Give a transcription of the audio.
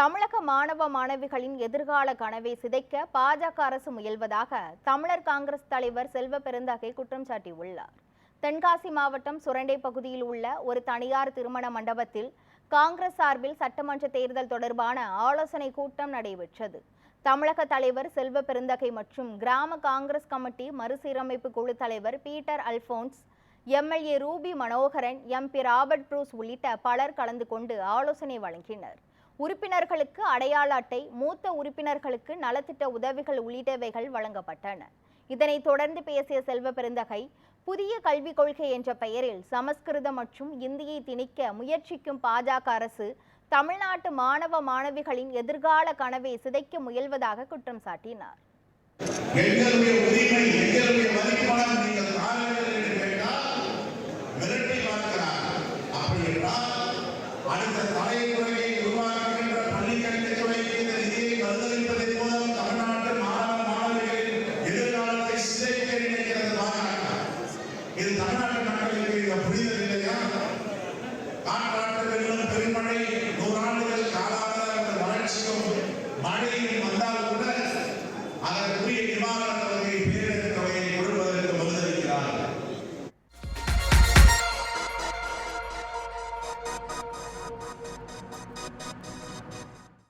தமிழக மாணவ மாணவிகளின் எதிர்கால கனவை சிதைக்க பாஜக அரசு முயல்வதாக தமிழர் காங்கிரஸ் தலைவர் செல்வ பெருந்தகை குற்றம் சாட்டியுள்ளார். தென்காசி மாவட்டம் சுரண்டை பகுதியில் உள்ள ஒரு தனியார் திருமண மண்டபத்தில் காங்கிரஸ் சார்பில் சட்டமன்ற தேர்தல் தொடர்பான ஆலோசனை கூட்டம் நடைபெற்றது. தமிழக தலைவர் செல்வ பெருந்தகை மற்றும் கிராம காங்கிரஸ் கமிட்டி மறுசீரமைப்பு குழு தலைவர் பீட்டர் அல்போன்ஸ், எம்எல்ஏ ரூபி மனோகரன், எம்பி ராபர்ட் ப்ரூஸ் உள்ளிட்ட பலர் கலந்து கொண்டு ஆலோசனை வழங்கினர். உறுப்பினர்களுக்கு அடையாள அட்டை, மூத்த உறுப்பினர்களுக்கு நலத்திட்ட உதவிகள் உள்ளிட்டவைகள் வழங்கப்பட்டன. இதனைத் தொடர்ந்து பேசிய செல்வ பெருந்தகை, புதிய கல்விக் கொள்கை என்ற பெயரில் சமஸ்கிருதம் மற்றும் இந்தியை திணிக்க முயற்சிக்கும் பாஜக அரசு தமிழ்நாட்டு மாணவ மாணவிகளின் எதிர்கால கனவை சிதைக்க முயல்வதாக குற்றம் சாட்டினார். இது தமிழ்நாட்டு மக்களுக்கு புரிதல் இல்லையா?